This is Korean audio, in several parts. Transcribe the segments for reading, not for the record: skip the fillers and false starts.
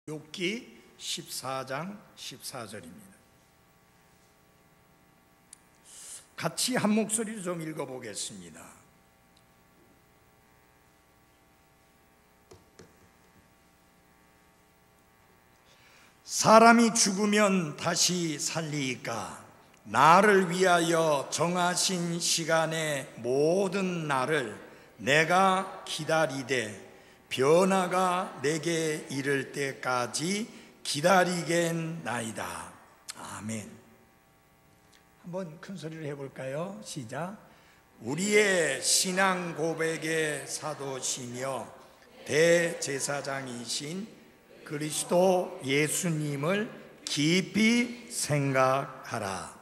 욥기 14장 14절입니다. 같이 한 목소리로 좀 읽어보겠습니다. 사람이 죽으면 다시 살리이까? 나를 위하여 정하신 시간의 모든 날을 내가 기다리되 변화가 내게 이를 때까지 기다리겠나이다. 아멘. 한번 큰 소리로 해볼까요? 시작. 우리의 신앙 고백의 사도시며 대제사장이신 그리스도 예수님을 깊이 생각하라.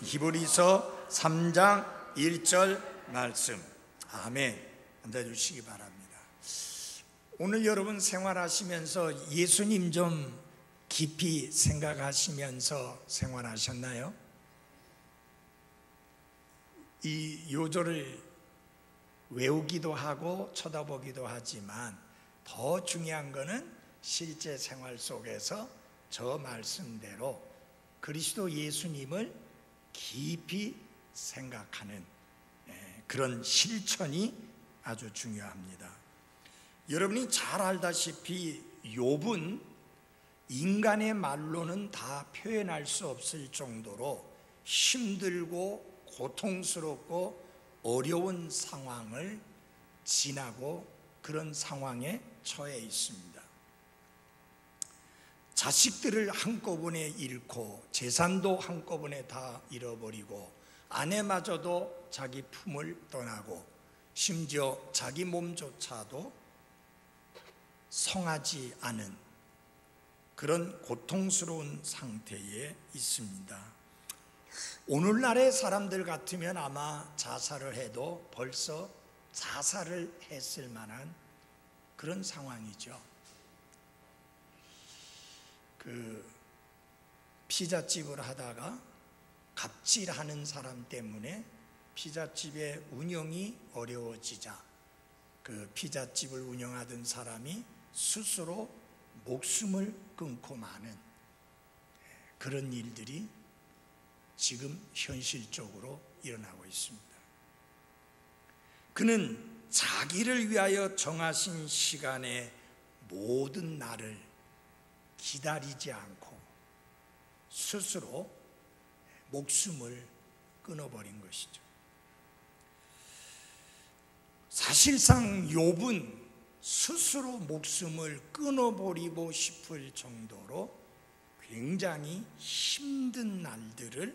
히브리서 3장 1절 말씀. 아멘. 앉아주시기 바랍니다. 오늘 여러분 생활하시면서 예수님 좀 깊이 생각하시면서 생활하셨나요? 이 요절을 외우기도 하고 쳐다보기도 하지만 더 중요한 것은 실제 생활 속에서 저 말씀대로 그리스도 예수님을 깊이 생각하는 그런 실천이 아주 중요합니다. 여러분이 잘 알다시피 욥은 인간의 말로는 다 표현할 수 없을 정도로 힘들고 고통스럽고 어려운 상황을 지나고 그런 상황에 처해 있습니다. 자식들을 한꺼번에 잃고 재산도 한꺼번에 다 잃어버리고 아내마저도 자기 품을 떠나고 심지어 자기 몸조차도 성하지 않은 그런 고통스러운 상태에 있습니다. 오늘날의 사람들 같으면 아마 자살을 해도 벌써 자살을 했을 만한 그런 상황이죠. 피자집을 하다가 갑질하는 사람 때문에 피자집의 운영이 어려워지자 그 피자집을 운영하던 사람이 스스로 목숨을 끊고 마는 그런 일들이 지금 현실적으로 일어나고 있습니다. 그는 자기를 위하여 정하신 시간의 모든 날을 기다리지 않고 스스로 목숨을 끊어버린 것이죠. 사실상 욥은 스스로 목숨을 끊어버리고 싶을 정도로 굉장히 힘든 날들을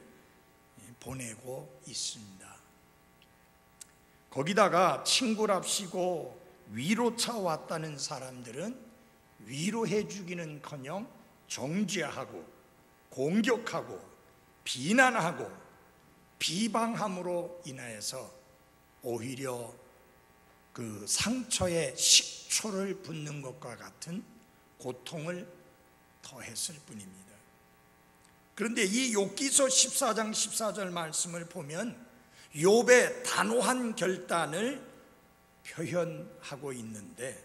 보내고 있습니다. 거기다가 친구랍시고 위로차 왔다는 사람들은 위로해 주기는커녕 정죄하고 공격하고 비난하고 비방함으로 인하여서 오히려 그 상처에 식초를 붓는 것과 같은 고통을 더했을 뿐입니다. 그런데 이 욥기서 14장 14절 말씀을 보면 욥의 단호한 결단을 표현하고 있는데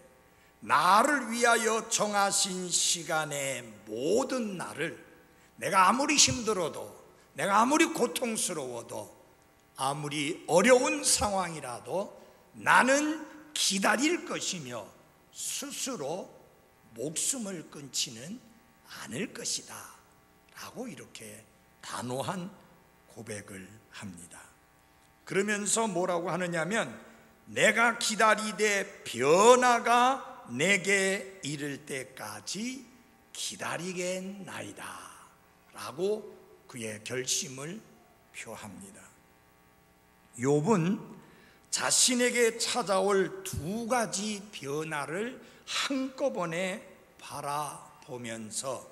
나를 위하여 정하신 시간의 모든 날을 내가 아무리 힘들어도 내가 아무리 고통스러워도 아무리 어려운 상황이라도 나는 기다릴 것이며 스스로 목숨을 끊지는 않을 것이다 라고 이렇게 단호한 고백을 합니다. 그러면서 뭐라고 하느냐면 내가 기다리되 변화가 내게 이를 때까지 기다리겠나이다 라고 그의 결심을 표합니다. 욥은 자신에게 찾아올 두 가지 변화를 한꺼번에 바라보면서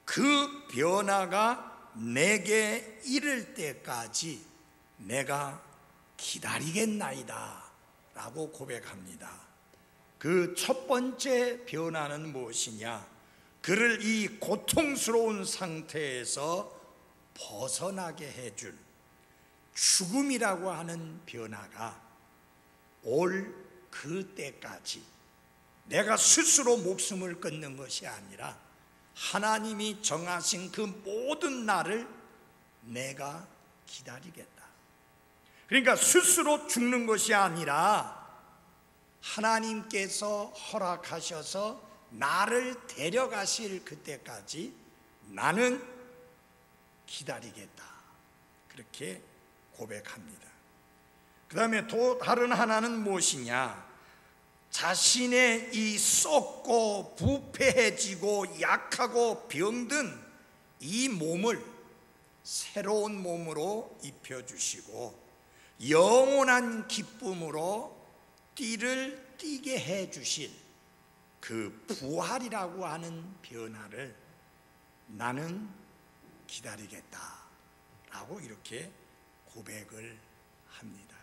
그 변화가 내게 이를 때까지 내가 기다리겠나이다 라고 고백합니다. 그 첫 번째 변화는 무엇이냐? 그를 이 고통스러운 상태에서 벗어나게 해줄 죽음이라고 하는 변화가 올 그때까지 내가 스스로 목숨을 끊는 것이 아니라 하나님이 정하신 그 모든 날을 내가 기다리겠다. 그러니까 스스로 죽는 것이 아니라 하나님께서 허락하셔서 나를 데려가실 그때까지 나는 기다리겠다. 그렇게 고백합니다. 그 다음에 또 다른 하나는 무엇이냐? 자신의 이 썩고 부패해지고 약하고 병든 이 몸을 새로운 몸으로 입혀주시고 영원한 기쁨으로 띠를 띠게 해주실 그 부활이라고 하는 변화를 나는 기다리겠다 라고 이렇게 고백을 합니다.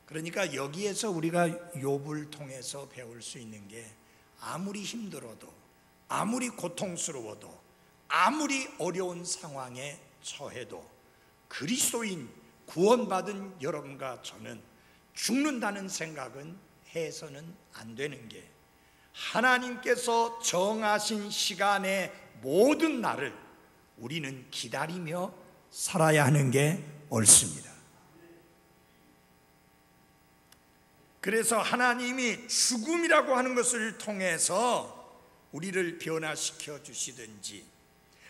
그러니까 여기에서 우리가 욥을 통해서 배울 수 있는 게 아무리 힘들어도 아무리 고통스러워도 아무리 어려운 상황에 처해도 그리스도인 구원받은 여러분과 저는 죽는다는 생각은 해서는 안 되는 게 하나님께서 정하신 시간의 모든 날을 우리는 기다리며 살아야 하는 게 옳습니다. 그래서 하나님이 죽음이라고 하는 것을 통해서 우리를 변화시켜 주시든지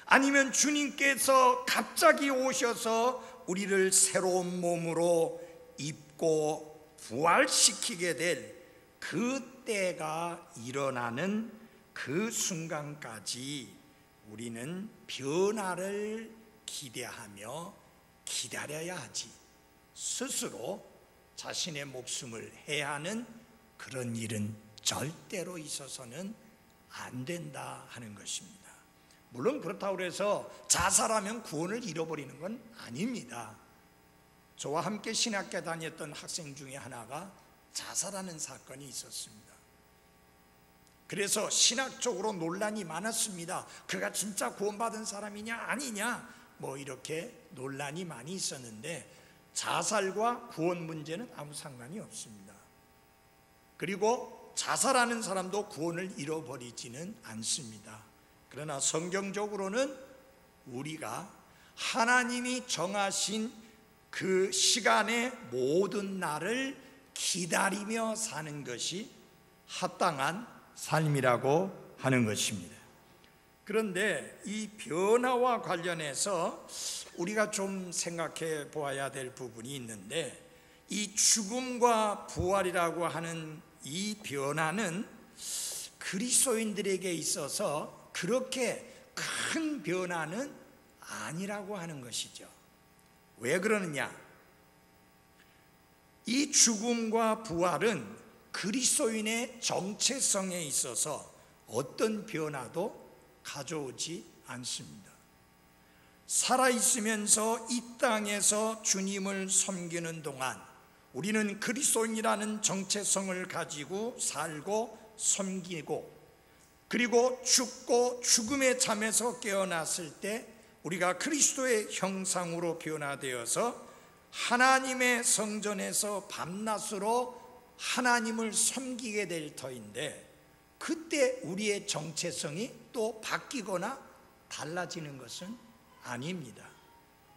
아니면 주님께서 갑자기 오셔서 우리를 새로운 몸으로 입고 부활시키게 될 그때가 일어나는 그 순간까지 우리는 변화를 기대하며 기다려야 하지 스스로 자신의 목숨을 해하는 그런 일은 절대로 있어서는 안 된다 하는 것입니다. 물론 그렇다고 해서 자살하면 구원을 잃어버리는 건 아닙니다. 저와 함께 신학교 다녔던 학생 중에 하나가 자살하는 사건이 있었습니다. 그래서 신학적으로 논란이 많았습니다. 그가 진짜 구원받은 사람이냐 아니냐 뭐 이렇게 논란이 많이 있었는데 자살과 구원 문제는 아무 상관이 없습니다. 그리고 자살하는 사람도 구원을 잃어버리지는 않습니다. 그러나 성경적으로는 우리가 하나님이 정하신 그 시간의 모든 날을 기다리며 사는 것이 합당한 삶이라고 하는 것입니다. 그런데 이 변화와 관련해서 우리가 좀 생각해 보아야 될 부분이 있는데 이 죽음과 부활이라고 하는 이 변화는 그리스도인들에게 있어서 그렇게 큰 변화는 아니라고 하는 것이죠. 왜 그러느냐? 이 죽음과 부활은 그리스도인의 정체성에 있어서 어떤 변화도 가져오지 않습니다. 살아있으면서 이 땅에서 주님을 섬기는 동안 우리는 그리스도인이라는 정체성을 가지고 살고 섬기고 그리고 죽고 죽음의 잠에서 깨어났을 때 우리가 그리스도의 형상으로 변화되어서 하나님의 성전에서 밤낮으로 하나님을 섬기게 될 터인데 그때 우리의 정체성이 또 바뀌거나 달라지는 것은 아닙니다.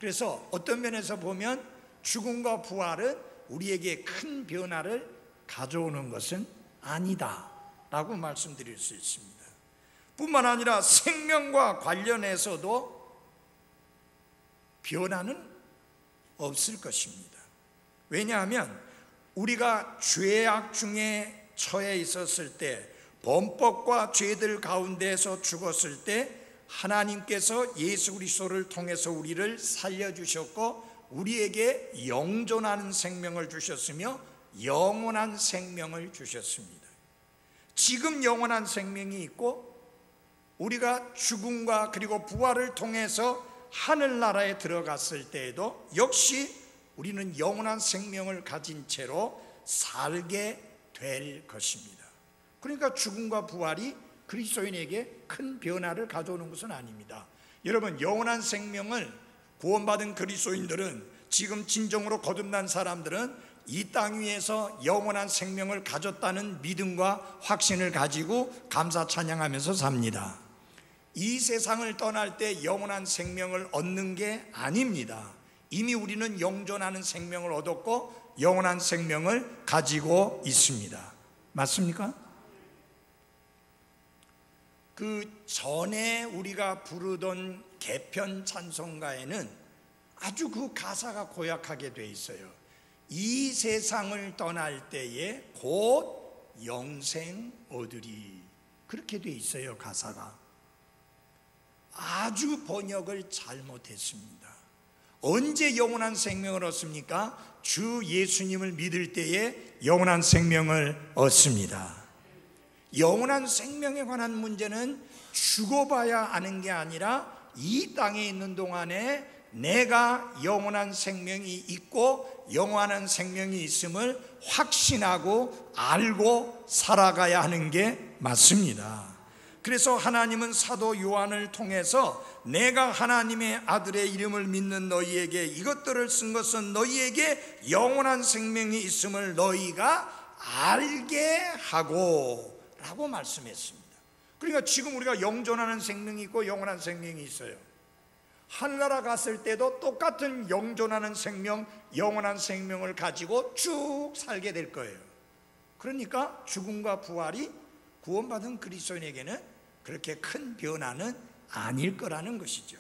그래서 어떤 면에서 보면 죽음과 부활은 우리에게 큰 변화를 가져오는 것은 아니다 라고 말씀드릴 수 있습니다. 뿐만 아니라 생명과 관련해서도 변화는 없을 것입니다. 왜냐하면 우리가 죄악 중에 처해 있었을 때 범법과 죄들 가운데서 죽었을 때 하나님께서 예수 그리스도를 통해서 우리를 살려주셨고 우리에게 영존하는 생명을 주셨으며 영원한 생명을 주셨습니다. 지금 영원한 생명이 있고 우리가 죽음과 그리고 부활을 통해서 하늘나라에 들어갔을 때에도 역시 우리는 영원한 생명을 가진 채로 살게 될 것입니다. 그러니까 죽음과 부활이 그리스도인에게 큰 변화를 가져오는 것은 아닙니다. 여러분, 영원한 생명을 구원받은 그리스도인들은 지금 진정으로 거듭난 사람들은 이 땅 위에서 영원한 생명을 가졌다는 믿음과 확신을 가지고 감사 찬양하면서 삽니다. 이 세상을 떠날 때 영원한 생명을 얻는 게 아닙니다. 이미 우리는 영존하는 생명을 얻었고 영원한 생명을 가지고 있습니다. 맞습니까? 그 전에 우리가 부르던 개편 찬송가에는 아주 그 가사가 고약하게 돼 있어요. 이 세상을 떠날 때에 곧 영생 얻으리, 그렇게 돼 있어요. 가사가 아주 번역을 잘못했습니다. 언제 영원한 생명을 얻습니까? 주 예수님을 믿을 때에 영원한 생명을 얻습니다. 영원한 생명에 관한 문제는 죽어봐야 아는 게 아니라 이 땅에 있는 동안에 내가 영원한 생명이 있고 영원한 생명이 있음을 확신하고 알고 살아가야 하는 게 맞습니다. 그래서 하나님은 사도 요한을 통해서 내가 하나님의 아들의 이름을 믿는 너희에게 이것들을 쓴 것은 너희에게 영원한 생명이 있음을 너희가 알게 하고 라고 말씀했습니다. 그러니까 지금 우리가 영존하는 생명이 있고 영원한 생명이 있어요. 하늘나라 갔을 때도 똑같은 영존하는 생명, 영원한 생명을 가지고 쭉 살게 될 거예요. 그러니까 죽음과 부활이 구원받은 그리스도인에게는 그렇게 큰 변화는 아닐 거라는 것이죠.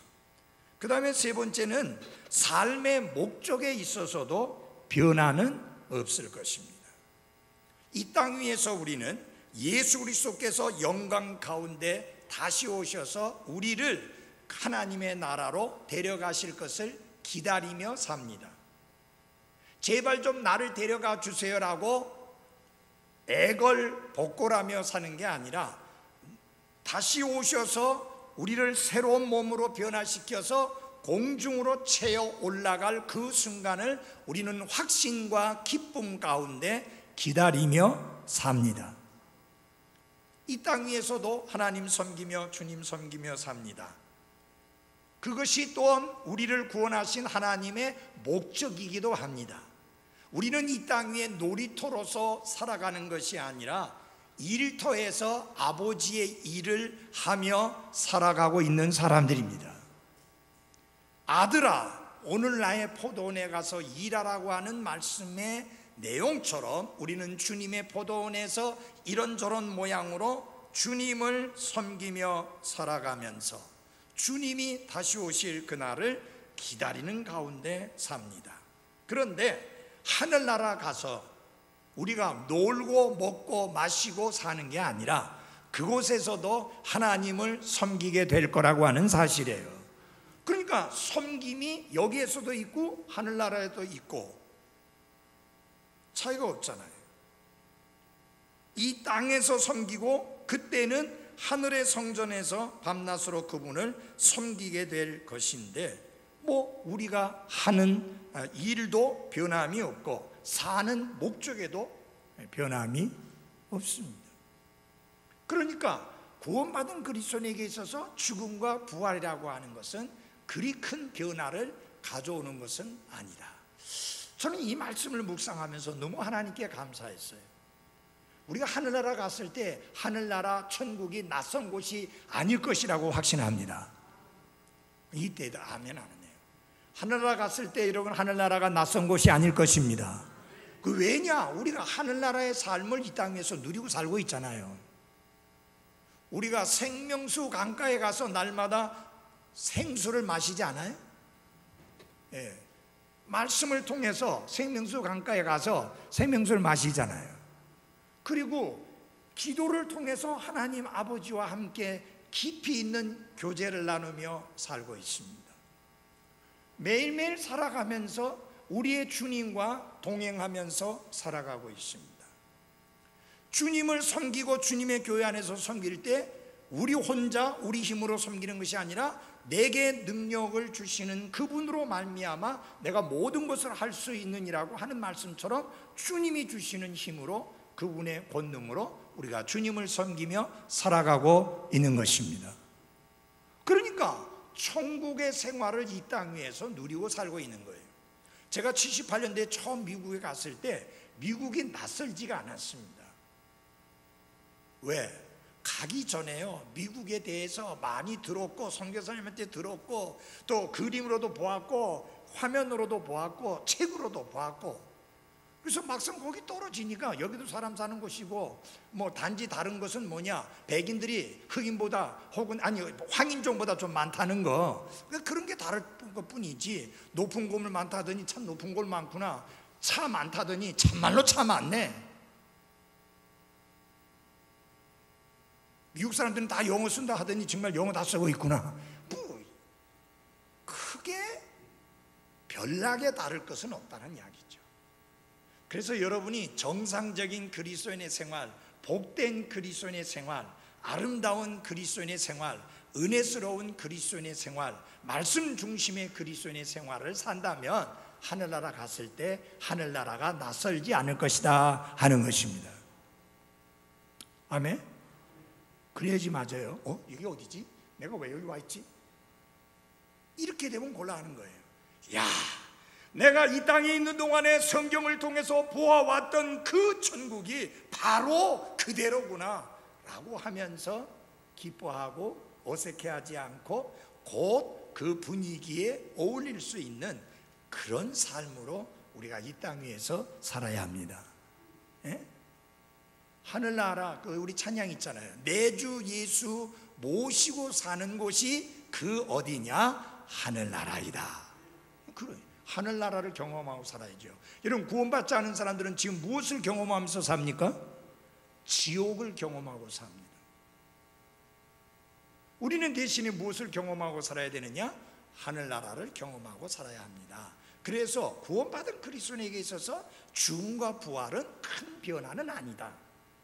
그 다음에 세 번째는 삶의 목적에 있어서도 변화는 없을 것입니다. 이 땅 위에서 우리는 예수 그리스도께서 영광 가운데 다시 오셔서 우리를 하나님의 나라로 데려가실 것을 기다리며 삽니다. 제발 좀 나를 데려가 주세요라고 애걸복걸하며 사는 게 아니라 다시 오셔서 우리를 새로운 몸으로 변화시켜서 공중으로 채워 올라갈 그 순간을 우리는 확신과 기쁨 가운데 기다리며 삽니다. 이 땅 위에서도 하나님 섬기며 주님 섬기며 삽니다. 그것이 또한 우리를 구원하신 하나님의 목적이기도 합니다. 우리는 이 땅 위에 놀이터로서 살아가는 것이 아니라 일터에서 아버지의 일을 하며 살아가고 있는 사람들입니다. 아들아, 오늘 나의 포도원에 가서 일하라고 하는 말씀의 내용처럼 우리는 주님의 포도원에서 이런저런 모양으로 주님을 섬기며 살아가면서 주님이 다시 오실 그날을 기다리는 가운데 삽니다. 그런데 하늘나라 가서 우리가 놀고 먹고 마시고 사는 게 아니라 그곳에서도 하나님을 섬기게 될 거라고 하는 사실이에요. 그러니까 섬김이 여기에서도 있고 하늘나라에도 있고 차이가 없잖아요. 이 땅에서 섬기고 그때는 하늘의 성전에서 밤낮으로 그분을 섬기게 될 것인데 뭐 우리가 하는 일도 변함이 없고 사는 목적에도 변함이 없습니다. 그러니까 구원받은 그리스도인에게 있어서 죽음과 부활이라고 하는 것은 그리 큰 변화를 가져오는 것은 아니다. 저는 이 말씀을 묵상하면서 너무 하나님께 감사했어요. 우리가 하늘나라 갔을 때 하늘나라 천국이 낯선 곳이 아닐 것이라고 확신합니다. 이때도 아멘 안 하네요. 하늘나라 갔을 때 여러분 하늘나라가 낯선 곳이 아닐 것입니다. 그 왜냐? 우리가 하늘나라의 삶을 이 땅에서 누리고 살고 있잖아요. 우리가 생명수 강가에 가서 날마다 생수를 마시지 않아요? 예. 말씀을 통해서 생명수 강가에 가서 생명수를 마시잖아요. 그리고 기도를 통해서 하나님 아버지와 함께 깊이 있는 교제를 나누며 살고 있습니다. 매일매일 살아가면서 우리의 주님과 동행하면서 살아가고 있습니다. 주님을 섬기고 주님의 교회 안에서 섬길 때 우리 혼자 우리 힘으로 섬기는 것이 아니라 내게 능력을 주시는 그분으로 말미암아 내가 모든 것을 할 수 있느니라고 하는 말씀처럼 주님이 주시는 힘으로 그분의 권능으로 우리가 주님을 섬기며 살아가고 있는 것입니다. 그러니까 천국의 생활을 이 땅 위에서 누리고 살고 있는 거예요. 제가 78년도에 처음 미국에 갔을 때 미국이 낯설지가 않았습니다. 왜? 가기 전에요, 미국에 대해서 많이 들었고, 선교사님한테 들었고, 또 그림으로도 보았고, 화면으로도 보았고, 책으로도 보았고, 그래서 막상 거기 떨어지니까 여기도 사람 사는 곳이고, 뭐 단지 다른 것은 뭐냐, 백인들이 흑인보다 혹은 아니 황인종보다 좀 많다는 거, 그런 게 다를 것 뿐이지, 높은 건물 많다더니 참 높은 걸 많구나, 차 많다더니 참말로 차 많네. 미국 사람들은 다 영어 쓴다 하더니 정말 영어 다 쓰고 있구나. 뭐 크게 별나게 다를 것은 없다는 이야기죠. 그래서 여러분이 정상적인 그리스도인의 생활, 복된 그리스도인의 생활, 아름다운 그리스도인의 생활, 은혜스러운 그리스도인의 생활, 말씀 중심의 그리스도인의 생활을 산다면 하늘나라 갔을 때 하늘나라가 낯설지 않을 것이다 하는 것입니다. 아멘? 그래야지 맞아요. 이게 어디지? 내가 왜 여기 와 있지? 이렇게 되면 곤란한 거예요. 야, 내가 이 땅에 있는 동안에 성경을 통해서 보아왔던 그 천국이 바로 그대로구나 라고 하면서 기뻐하고 어색해하지 않고 곧 그 분위기에 어울릴 수 있는 그런 삶으로 우리가 이 땅 위에서 살아야 합니다. 예? 하늘나라, 우리 찬양 있잖아요. 내 주 예수 모시고 사는 곳이 그 어디냐? 하늘나라이다. 그래, 하늘나라를 경험하고 살아야죠. 여러분, 구원받지 않은 사람들은 지금 무엇을 경험하면서 삽니까? 지옥을 경험하고 삽니다. 우리는 대신에 무엇을 경험하고 살아야 되느냐? 하늘나라를 경험하고 살아야 합니다. 그래서 구원받은 그리스도인에게 있어서 죽음과 부활은 큰 변화는 아니다.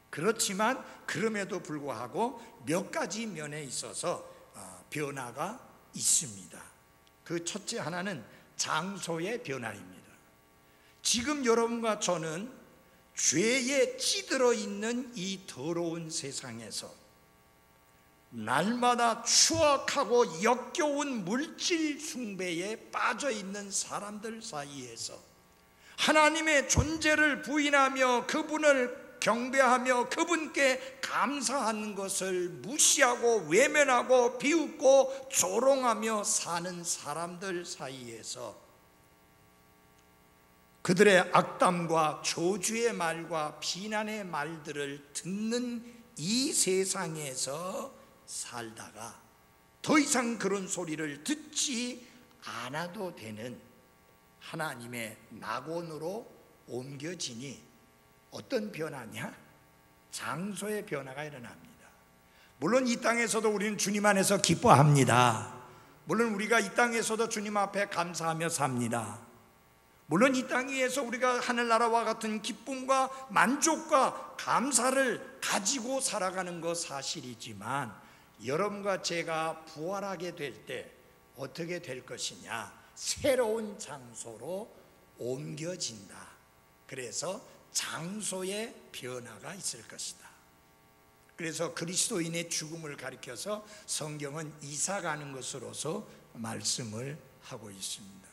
그렇지만 그럼에도 불구하고 몇 가지 면에 있어서 변화가 있습니다. 그 첫째 하나는 장소의 변화입니다. 지금 여러분과 저는 죄에 찌들어 있는 이 더러운 세상에서 날마다 추악하고 역겨운 물질 숭배에 빠져 있는 사람들 사이에서 하나님의 존재를 부인하며 그분을 경배하며 그분께 감사하는 것을 무시하고 외면하고 비웃고 조롱하며 사는 사람들 사이에서 그들의 악담과 저주의 말과 비난의 말들을 듣는 이 세상에서 살다가 더 이상 그런 소리를 듣지 않아도 되는 하나님의 낙원으로 옮겨지니 어떤 변화냐? 장소의 변화가 일어납니다. 물론 이 땅에서도 우리는 주님 안에서 기뻐합니다. 물론 우리가 이 땅에서도 주님 앞에 감사하며 삽니다. 물론 이 땅 위에서 우리가 하늘나라와 같은 기쁨과 만족과 감사를 가지고 살아가는 것 사실이지만 여러분과 제가 부활하게 될 때 어떻게 될 것이냐? 새로운 장소로 옮겨진다. 그래서 장소의 변화가 있을 것이다. 그래서 그리스도인의 죽음을 가리켜서 성경은 이사 가는 것으로서 말씀을 하고 있습니다.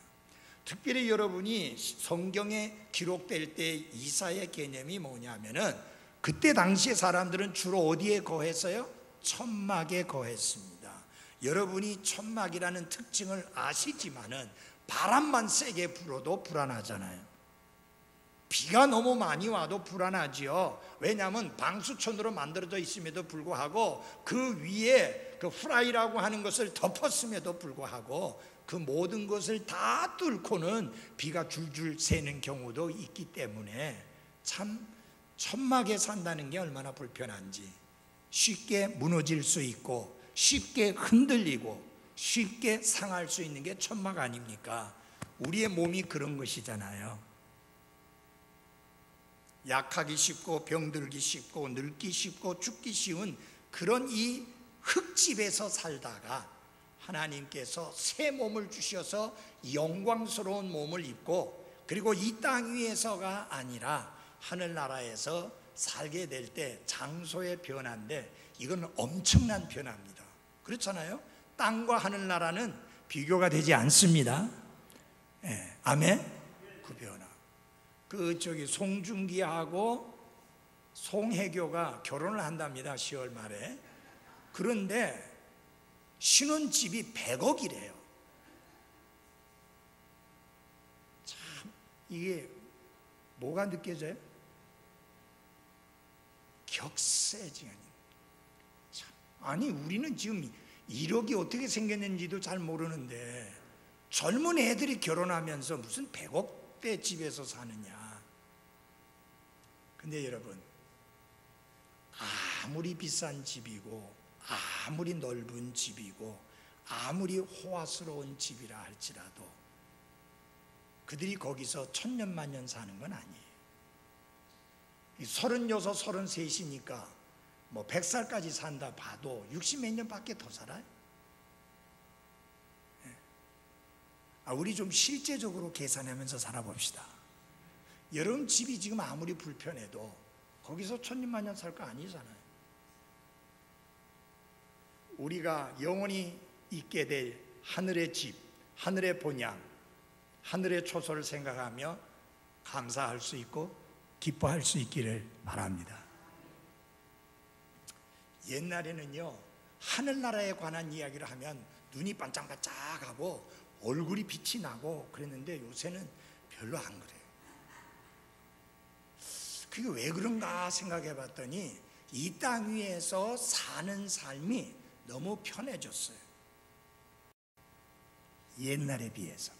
특별히 여러분이 성경에 기록될 때 이사의 개념이 뭐냐면은 그때 당시의 사람들은 주로 어디에 거했어요? 천막에 거했습니다. 여러분이 천막이라는 특징을 아시지만은 바람만 세게 불어도 불안하잖아요. 비가 너무 많이 와도 불안하지요. 왜냐하면 방수천으로 만들어져 있음에도 불구하고 그 위에 그 프라이라고 하는 것을 덮었음에도 불구하고 그 모든 것을 다 뚫고는 비가 줄줄 새는 경우도 있기 때문에 참 천막에 산다는 게 얼마나 불편한지, 쉽게 무너질 수 있고 쉽게 흔들리고 쉽게 상할 수 있는 게 천막 아닙니까? 우리의 몸이 그런 것이잖아요. 약하기 쉽고 병들기 쉽고 늙기 쉽고 죽기 쉬운 그런 이 흙집에서 살다가 하나님께서 새 몸을 주셔서 영광스러운 몸을 입고 그리고 이 땅 위에서가 아니라 하늘나라에서 살게 될 때 장소의 변화인데 이건 엄청난 변화입니다. 그렇잖아요. 땅과 하늘나라는 비교가 되지 않습니다. 예, 아멘. 그 변화. 송중기하고 송혜교가 결혼을 한답니다. 10월 말에. 그런데 신혼집이 100억이래요. 참 이게 뭐가 느껴져요? 격세지간이. 참, 아니 우리는 지금 1억이 어떻게 생겼는지도 잘 모르는데 젊은 애들이 결혼하면서 무슨 100억대 집에서 사느냐. 근데 여러분, 아무리 비싼 집이고 아무리 넓은 집이고 아무리 호화스러운 집이라 할지라도 그들이 거기서 천년만년 사는 건 아니에요. 36, 33이니까 뭐 100살까지 산다 봐도 60몇 년밖에 더 살아요. 우리 좀 실제적으로 계산하면서 살아봅시다. 여러분 집이 지금 아무리 불편해도 거기서 천년만년 살 거 아니잖아요. 우리가 영원히 있게 될 하늘의 집, 하늘의 본향, 하늘의 초소를 생각하며 감사할 수 있고 기뻐할 수 있기를 바랍니다. 옛날에는요, 하늘나라에 관한 이야기를 하면 눈이 반짝반짝하고 얼굴이 빛이 나고 그랬는데 요새는 별로 안 그래요. 그게 왜 그런가 생각해 봤더니 이 땅 위에서 사는 삶이 너무 편해졌어요. 옛날에 비해서.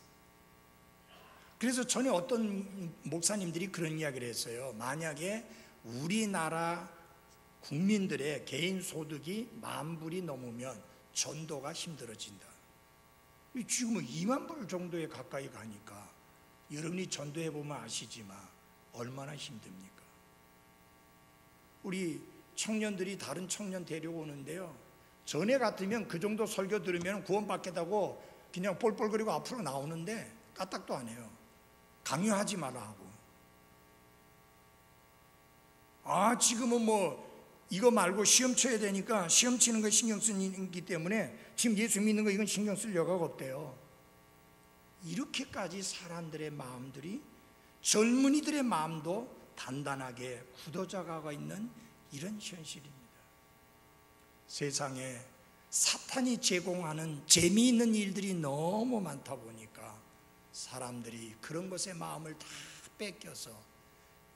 그래서 전에 어떤 목사님들이 그런 이야기를 했어요. 만약에 우리나라 국민들의 개인 소득이 10,000불이 넘으면 전도가 힘들어진다. 지금은 20,000불 정도에 가까이 가니까 여러분이 전도해 보면 아시지만 얼마나 힘듭니까? 우리 청년들이 다른 청년 데려오는데요, 전에 같으면 그 정도 설교 들으면 구원받겠다고 그냥 뻘뻘거리고 앞으로 나오는데 까딱도 안 해요. 강요하지 마라 하고. 지금은 뭐 이거 말고 시험 쳐야 되니까 시험 치는 거 신경 쓰기 때문에 지금 예수 믿는 거 이건 신경 쓸 여가가 없대요. 이렇게까지 사람들의 마음들이, 젊은이들의 마음도 단단하게 굳어져 가고 있는 이런 현실입니다. 세상에 사탄이 제공하는 재미있는 일들이 너무 많다 보니까 사람들이 그런 것에 마음을 다 뺏겨서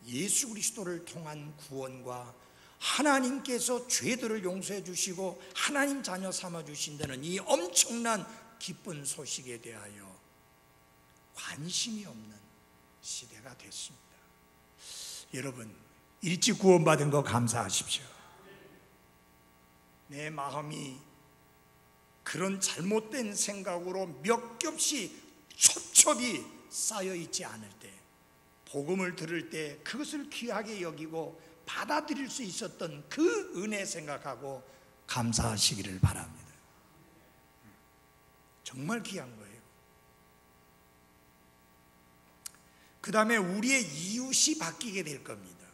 예수 그리스도를 통한 구원과 하나님께서 죄들을 용서해 주시고 하나님 자녀 삼아 주신다는 이 엄청난 기쁜 소식에 대하여 관심이 없는 시대가 됐습니다. 여러분, 일찍 구원받은 거 감사하십시오. 내 마음이 그런 잘못된 생각으로 몇 겹씩 첩첩이 쌓여 있지 않을 때, 복음을 들을 때 그것을 귀하게 여기고 받아들일 수 있었던 그 은혜 생각하고 감사하시기를 바랍니다. 정말 귀한 거예요. 그 다음에 우리의 이웃이 바뀌게 될 겁니다.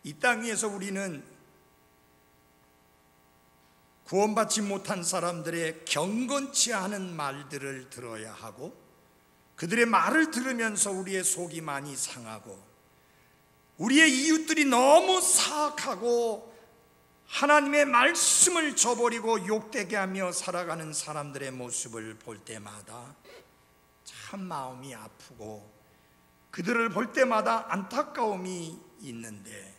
이 땅 위에서 우리는 구원받지 못한 사람들의 경건치 않은 말들을 들어야 하고, 그들의 말을 들으면서 우리의 속이 많이 상하고, 우리의 이웃들이 너무 사악하고 하나님의 말씀을 저버리고 욕되게 하며 살아가는 사람들의 모습을 볼 때마다 참 마음이 아프고 그들을 볼 때마다 안타까움이 있는데,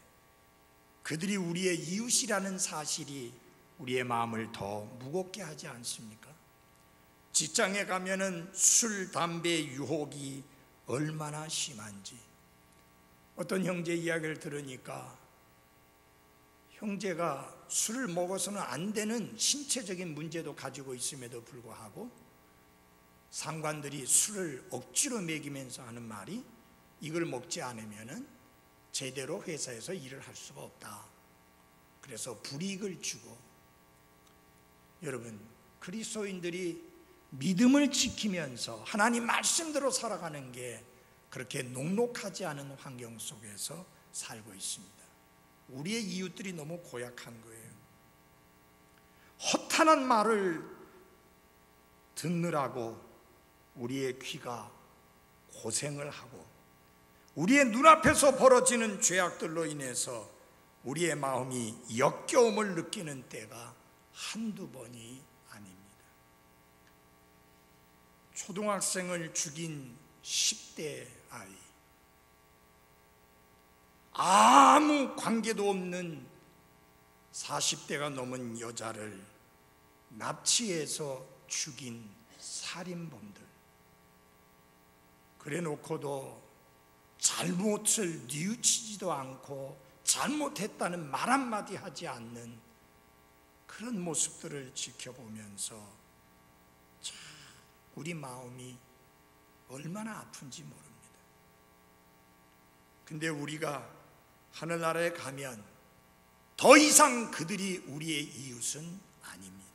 그들이 우리의 이웃이라는 사실이 우리의 마음을 더 무겁게 하지 않습니까? 직장에 가면은 술, 담배 유혹이 얼마나 심한지. 어떤 형제 이야기를 들으니까 형제가 술을 먹어서는 안 되는 신체적인 문제도 가지고 있음에도 불구하고 상관들이 술을 억지로 먹이면서 하는 말이, 이걸 먹지 않으면은 제대로 회사에서 일을 할 수가 없다. 그래서 불이익을 주고, 여러분, 그리스도인들이 믿음을 지키면서 하나님 말씀대로 살아가는 게 그렇게 녹록하지 않은 환경 속에서 살고 있습니다. 우리의 이웃들이 너무 고약한 거예요. 허탄한 말을 듣느라고 우리의 귀가 고생을 하고 우리의 눈앞에서 벌어지는 죄악들로 인해서 우리의 마음이 역겨움을 느끼는 때가 한두 번이 아닙니다. 초등학생을 죽인 10대 아이, 아무 관계도 없는 40대가 넘은 여자를 납치해서 죽인 살인범들, 그래 놓고도 잘못을 뉘우치지도 않고 잘못했다는 말 한마디 하지 않는 그런 모습들을 지켜보면서 참 우리 마음이 얼마나 아픈지 모릅니다. 근데 우리가 하늘나라에 가면 더 이상 그들이 우리의 이웃은 아닙니다.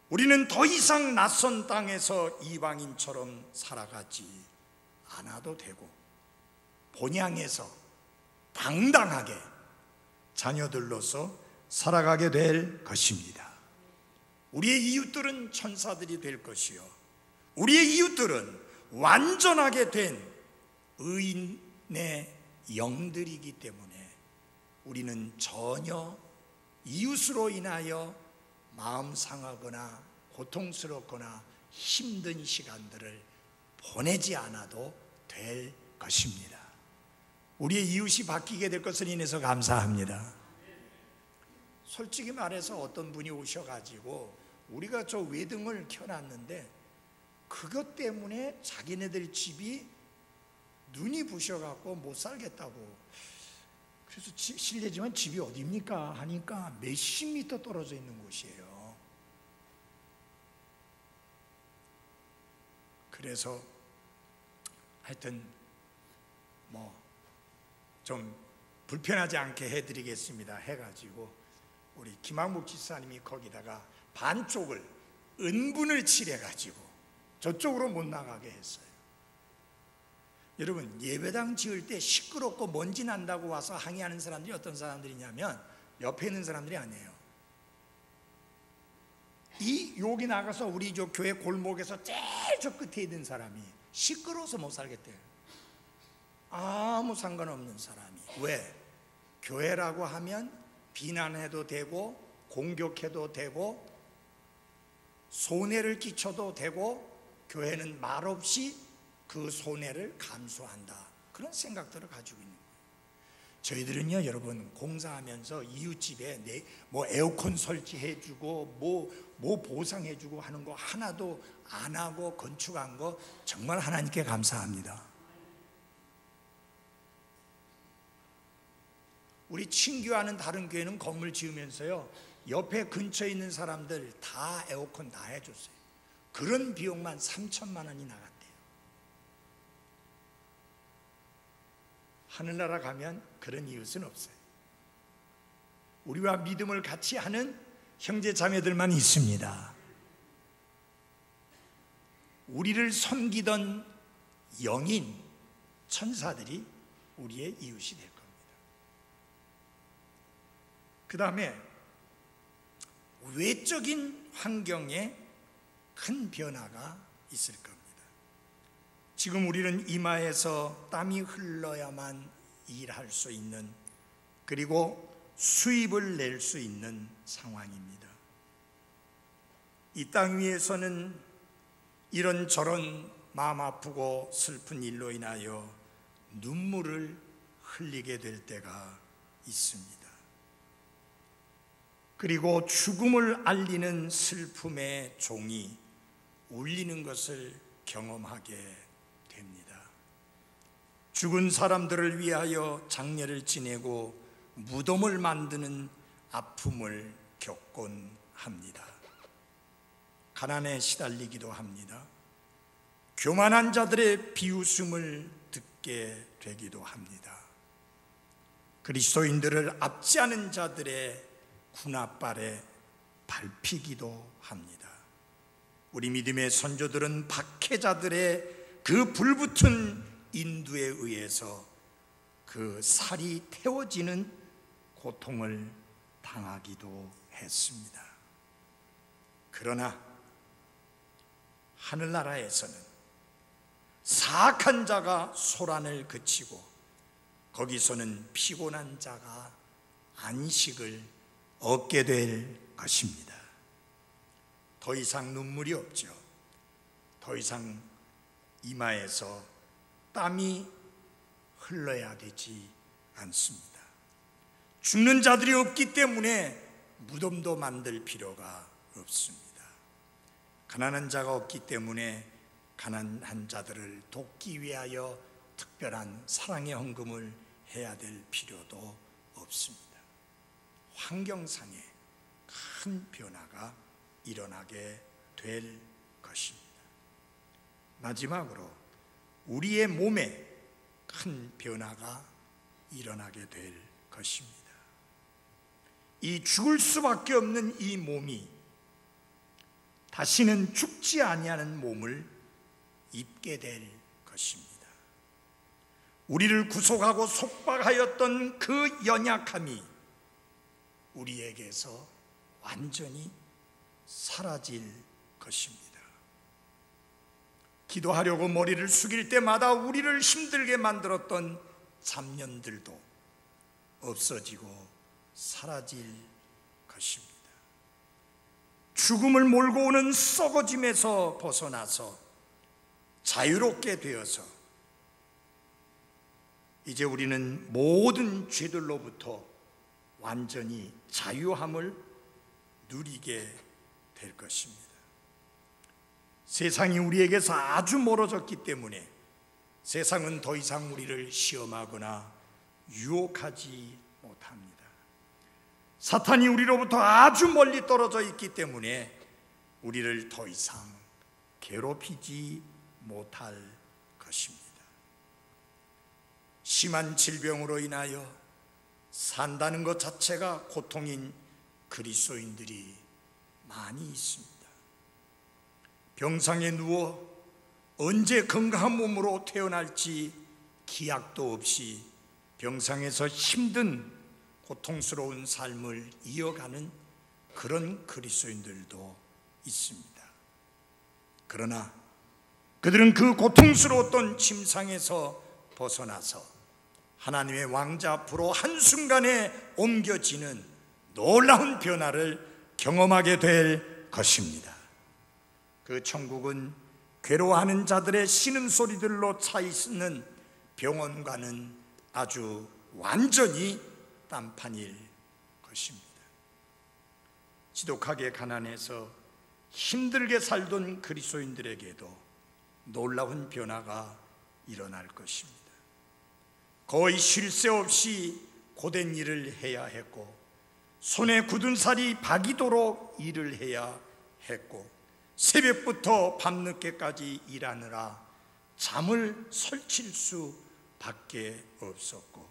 우리는 더 이상 낯선 땅에서 이방인처럼 살아가지 않아도 되고 본향에서 당당하게 자녀들로서 살아가게 될 것입니다. 우리의 이웃들은 천사들이 될 것이요, 우리의 이웃들은 완전하게 된 의인의 영들이기 때문에 우리는 전혀 이웃으로 인하여 마음 상하거나 고통스럽거나 힘든 시간들을 보내지 않아도 될 것입니다. 우리의 이웃이 바뀌게 될 것을 인해서 감사합니다. 솔직히 말해서 어떤 분이 오셔가지고 우리가 저 외등을 켜놨는데 그것 때문에 자기네들 집이 눈이 부셔갖고 못 살겠다고, 그래서 실례지만 집이 어디입니까? 하니까 몇십 미터 떨어져 있는 곳이에요. 그래서 하여튼 좀 불편하지 않게 해드리겠습니다 해가지고 우리 김학묵 지사님이 거기다가 반쪽을 은분을 칠해가지고 저쪽으로 못 나가게 했어요. 여러분, 예배당 지을 때 시끄럽고 먼지 난다고 와서 항의하는 사람들이 어떤 사람들이냐면 옆에 있는 사람들이 아니에요. 여기 나가서 우리 저 교회 골목에서 제일 저 끝에 있는 사람이 시끄러워서 못 살겠대요. 아무 상관없는 사람이. 왜? 교회라고 하면 비난해도 되고 공격해도 되고 손해를 끼쳐도 되고 교회는 말없이 그 손해를 감수한다, 그런 생각들을 가지고 있는 거예요. 저희들은요, 여러분, 공사하면서 이웃집에 에어컨 설치해주고 뭐 보상해주고 하는 거 하나도 안 하고 건축한 거 정말 하나님께 감사합니다. 우리 친교하는 다른 교회는 건물 지으면서요, 옆에 근처에 있는 사람들 다 에어컨 다 해줬어요. 그런 비용만 3천만 원이 나갔대요. 하늘나라 가면 그런 이웃은 없어요. 우리와 믿음을 같이 하는 형제 자매들만 있습니다. 우리를 섬기던 영인 천사들이 우리의 이웃이 될 겁니다. 그 다음에 외적인 환경에 큰 변화가 있을 겁니다. 지금 우리는 이마에서 땀이 흘러야만 일할 수 있는, 그리고 수입을 낼 수 있는 상황입니다. 이 땅 위에서는 이런저런 마음 아프고 슬픈 일로 인하여 눈물을 흘리게 될 때가 있습니다. 그리고 죽음을 알리는 슬픔의 종이 울리는 것을 경험하게 됩니다. 죽은 사람들을 위하여 장례를 지내고 무덤을 만드는 아픔을 겪곤 합니다. 가난에 시달리기도 합니다. 교만한 자들의 비웃음을 듣게 되기도 합니다. 그리스도인들을 압제하는 자들의 군홧발에 밟히기도 합니다. 우리 믿음의 선조들은 박해자들의 그 불붙은 인두에 의해서 그 살이 태워지는 고통을 당하기도 했습니다. 그러나 하늘나라에서는 사악한 자가 소란을 그치고 거기서는 피곤한 자가 안식을 얻게 될 것입니다. 더 이상 눈물이 없죠. 더 이상 이마에서 땀이 흘러야 되지 않습니다. 죽는 자들이 없기 때문에 무덤도 만들 필요가 없습니다. 가난한 자가 없기 때문에 가난한 자들을 돕기 위하여 특별한 사랑의 헌금을 해야 될 필요도 없습니다. 환경상에 큰 변화가 일어나게 될 것입니다. 마지막으로 우리의 몸에 큰 변화가 일어나게 될 것입니다. 이 죽을 수밖에 없는 이 몸이 다시는 죽지 아니하는 몸을 입게 될 것입니다. 우리를 구속하고 속박하였던 그 연약함이 우리에게서 완전히 사라질 것입니다. 기도하려고 머리를 숙일 때마다 우리를 힘들게 만들었던 잡념들도 없어지고 사라질 것입니다. 죽음을 몰고 오는 썩어짐에서 벗어나서 자유롭게 되어서 이제 우리는 모든 죄들로부터 완전히 자유함을 누리게 될 것입니다. 세상이 우리에게서 아주 멀어졌기 때문에 세상은 더 이상 우리를 시험하거나 유혹하지 못합니다. 사탄이 우리로부터 아주 멀리 떨어져 있기 때문에 우리를 더 이상 괴롭히지 못할 것입니다. 심한 질병으로 인하여 산다는 것 자체가 고통인 그리스도인들이 많이 있습니다. 병상에 누워 언제 건강한 몸으로 태어날지 기약도 없이 병상에서 힘든 고통스러운 삶을 이어가는 그런 그리스도인들도 있습니다. 그러나 그들은 그 고통스러웠던 침상에서 벗어나서 하나님의 왕자 앞으로 한순간에 옮겨지는 놀라운 변화를 경험하게 될 것입니다. 그 천국은 괴로워하는 자들의 신음소리들로 차 있는 병원과는 아주 완전히 딴판일 것입니다. 지독하게 가난해서 힘들게 살던 그리스도인들에게도 놀라운 변화가 일어날 것입니다. 거의 쉴 새 없이 고된 일을 해야 했고 손에 굳은 살이 박이도록 일을 해야 했고 새벽부터 밤늦게까지 일하느라 잠을 설칠 수밖에 없었고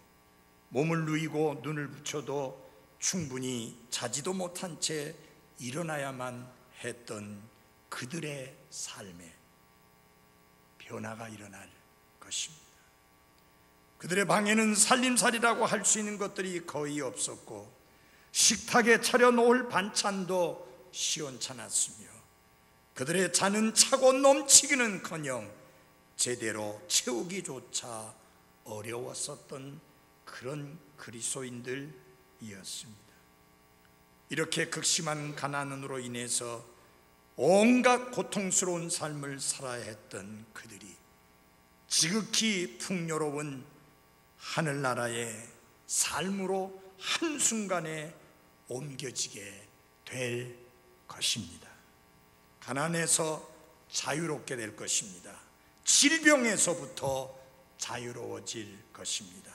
몸을 누이고 눈을 붙여도 충분히 자지도 못한 채 일어나야만 했던 그들의 삶에 변화가 일어날 것입니다. 그들의 방에는 살림살이라고 할 수 있는 것들이 거의 없었고 식탁에 차려놓을 반찬도 시원찮았으며 그들의 잔은 차고 넘치기는커녕 제대로 채우기조차 어려웠었던 그런 그리스도인들이었습니다. 이렇게 극심한 가난으로 인해서 온갖 고통스러운 삶을 살아야 했던 그들이 지극히 풍요로운 하늘나라의 삶으로 한순간에 옮겨지게 될 것입니다. 가난에서 자유롭게 될 것입니다. 질병에서부터 자유로워질 것입니다.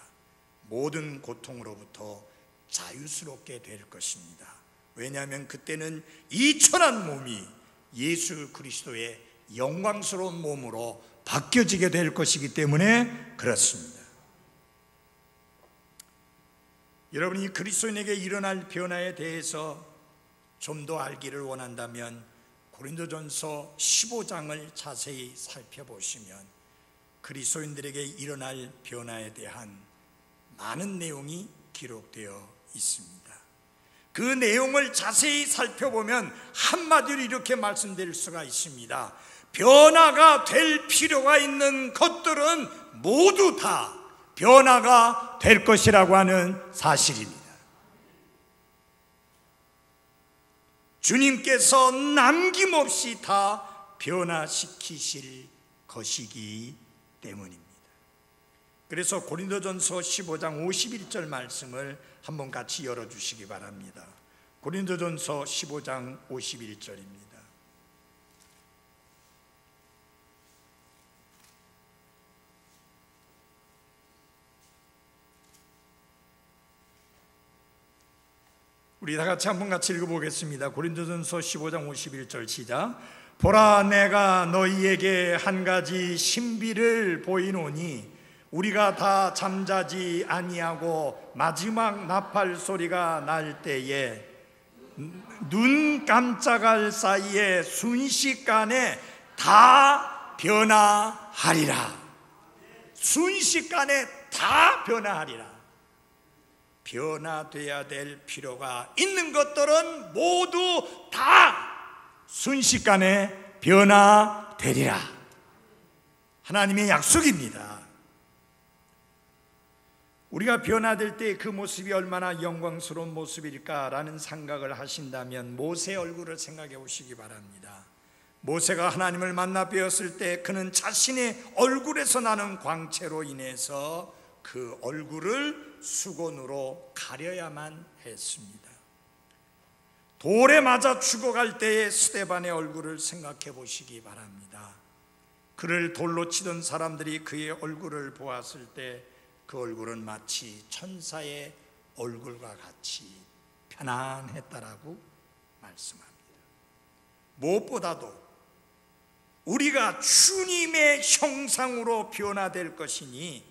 모든 고통으로부터 자유스럽게 될 것입니다. 왜냐하면 그때는 이 천한 몸이 예수 그리스도의 영광스러운 몸으로 바뀌어지게 될 것이기 때문에 그렇습니다. 여러분이 그리스도인에게 일어날 변화에 대해서 좀 더 알기를 원한다면 고린도전서 15장을 자세히 살펴보시면 그리스도인들에게 일어날 변화에 대한 많은 내용이 기록되어 있습니다. 그 내용을 자세히 살펴보면 한마디로 이렇게 말씀드릴 수가 있습니다. 변화가 될 필요가 있는 것들은 모두 다 변화가 될 것이라고 하는 사실입니다. 주님께서 남김없이 다 변화시키실 것이기 때문입니다. 그래서 고린도전서 15장 51절 말씀을 한번 같이 열어주시기 바랍니다. 고린도전서 15장 51절입니다. 우리 다 같이 한번 같이 읽어보겠습니다. 고린도전서 15장 51절 시작. 보라, 내가 너희에게 한 가지 신비를 보이노니 우리가 다 잠자지 아니하고 마지막 나팔 소리가 날 때에 눈 깜짝할 사이에 순식간에 다 변화하리라. 순식간에 다 변화하리라. 변화돼야 될 필요가 있는 것들은 모두 다 순식간에 변화되리라. 하나님의 약속입니다. 우리가 변화될 때 그 모습이 얼마나 영광스러운 모습일까라는 생각을 하신다면 모세 얼굴을 생각해 보시기 바랍니다. 모세가 하나님을 만나 뵈었을 때 그는 자신의 얼굴에서 나는 광채로 인해서 그 얼굴을 수건으로 가려야만 했습니다. 돌에 맞아 죽어갈 때의 스데반의 얼굴을 생각해 보시기 바랍니다. 그를 돌로 치던 사람들이 그의 얼굴을 보았을 때 그 얼굴은 마치 천사의 얼굴과 같이 편안했다라고 말씀합니다. 무엇보다도 우리가 주님의 형상으로 변화될 것이니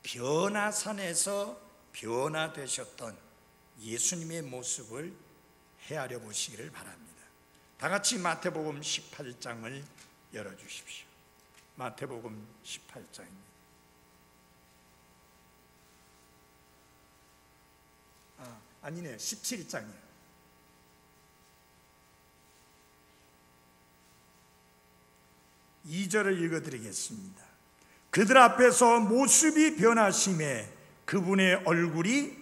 변화산에서 변화되셨던 예수님의 모습을 헤아려 보시기를 바랍니다. 다 같이 마태복음 18장을 열어주십시오. 마태복음 18장입니다. 아니네, 17장이에요. 이 절을 읽어드리겠습니다. 그들 앞에서 모습이 변하심에 그분의 얼굴이,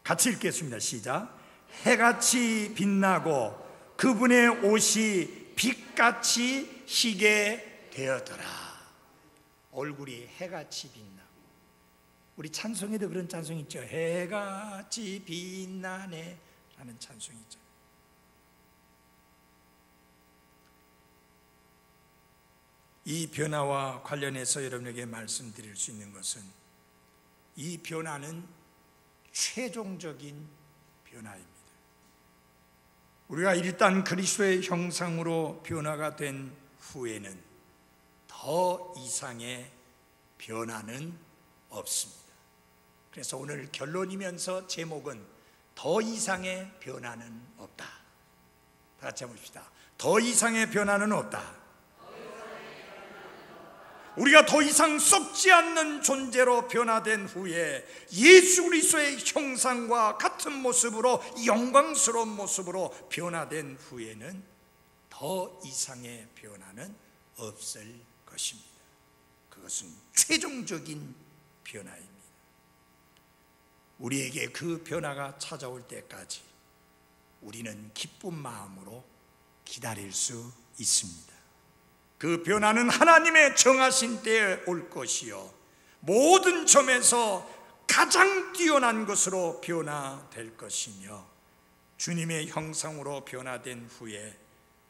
같이 읽겠습니다. 시작. 해같이 빛나고 그분의 옷이 빛같이 희게 되었더라. 얼굴이 해같이 빛나고, 우리 찬송에도 그런 찬송 있죠. 해같이 빛나네 라는 찬송이 있죠. 이 변화와 관련해서 여러분에게 말씀드릴 수 있는 것은 이 변화는 최종적인 변화입니다. 우리가 일단 그리스도의 형상으로 변화가 된 후에는 더 이상의 변화는 없습니다. 그래서 오늘 결론이면서 제목은 더 이상의 변화는 없다. 다 같이 한번 봅시다. 더 이상의 변화는 없다. 우리가 더 이상 썩지 않는 존재로 변화된 후에 예수 그리스도의 형상과 같은 모습으로, 영광스러운 모습으로 변화된 후에는 더 이상의 변화는 없을 것입니다. 그것은 최종적인 변화입니다. 우리에게 그 변화가 찾아올 때까지 우리는 기쁜 마음으로 기다릴 수 있습니다. 그 변화는 하나님의 정하신 때에 올 것이요 모든 점에서 가장 뛰어난 것으로 변화될 것이며 주님의 형상으로 변화된 후에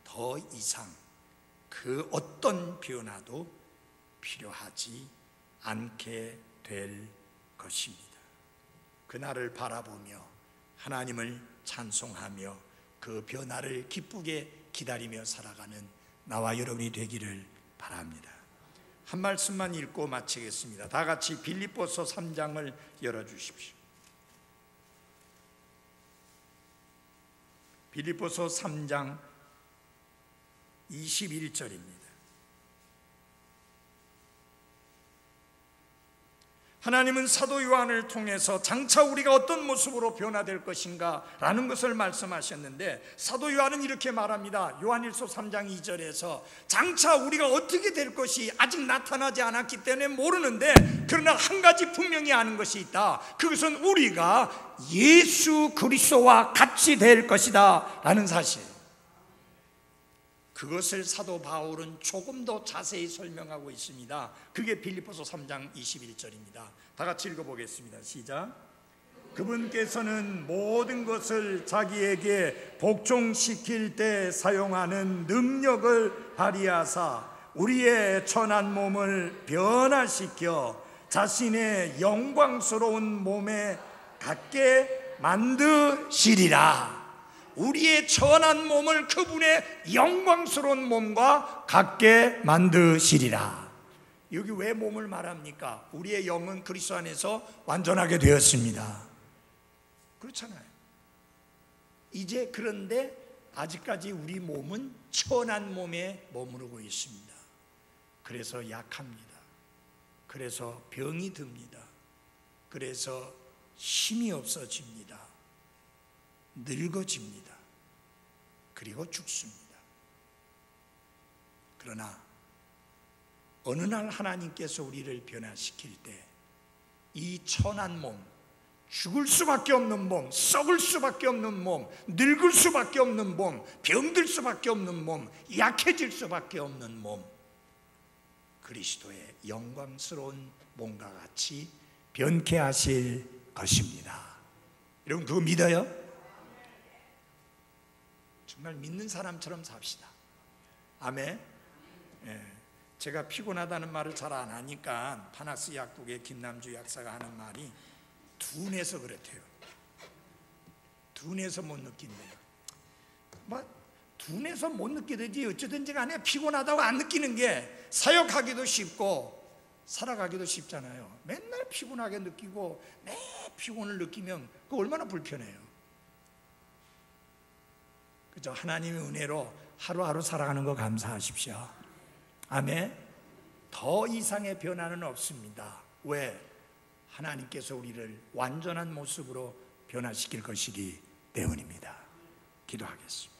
더 이상 그 어떤 변화도 필요하지 않게 될 것입니다. 그날을 바라보며 하나님을 찬송하며 그 변화를 기쁘게 기다리며 살아가는 나와 여러분이 되기를 바랍니다. 한 말씀만 읽고 마치겠습니다. 다 같이 빌립보서 3장을 열어주십시오. 빌립보서 3장 21절입니다. 하나님은 사도 요한을 통해서 장차 우리가 어떤 모습으로 변화될 것인가 라는 것을 말씀하셨는데, 사도 요한은 이렇게 말합니다. 요한일서 3장 2절에서 장차 우리가 어떻게 될 것이 아직 나타나지 않았기 때문에 모르는데, 그러나 한 가지 분명히 아는 것이 있다. 그것은 우리가 예수 그리스도와 같이 될 것이다 라는 사실. 그것을 사도 바울은 조금 더 자세히 설명하고 있습니다. 그게 빌립보서 3장 21절입니다. 다 같이 읽어보겠습니다. 시작. 그분께서는 모든 것을 자기에게 복종시킬 때 사용하는 능력을 발휘하사 우리의 천한 몸을 변화시켜 자신의 영광스러운 몸에 갖게 만드시리라. 우리의 천한 몸을 그분의 영광스러운 몸과 같게 만드시리라. 여기 왜 몸을 말합니까? 우리의 영은 그리스도 안에서 완전하게 되었습니다. 그렇잖아요. 이제 그런데 아직까지 우리 몸은 천한 몸에 머무르고 있습니다. 그래서 약합니다. 그래서 병이 듭니다. 그래서 힘이 없어집니다. 늙어집니다. 그리고 죽습니다. 그러나 어느 날 하나님께서 우리를 변화시킬 때 이 천한 몸, 죽을 수밖에 없는 몸, 썩을 수밖에 없는 몸, 늙을 수밖에 없는 몸, 병들 수밖에 없는 몸, 약해질 수밖에 없는 몸, 그리스도의 영광스러운 몸과 같이 변케 하실 것입니다. 여러분 그거 믿어요? 정말 믿는 사람처럼 삽시다. 아멘. 제가 피곤하다는 말을 잘 안 하니까 파낙스 약국의 김남주 약사가 하는 말이 둔해서 그렇대요. 둔해서 못 느낀대요. 둔해서 못 느끼든지 어쩌든지 간에 피곤하다고 안 느끼는 게 사역하기도 쉽고 살아가기도 쉽잖아요. 맨날 피곤하게 느끼고 매 피곤을 느끼면 그거 얼마나 불편해요. 그죠? 하나님의 은혜로 하루하루 살아가는 거 감사하십시오. 아멘. 더 이상의 변화는 없습니다. 왜? 하나님께서 우리를 완전한 모습으로 변화시킬 것이기 때문입니다. 기도하겠습니다.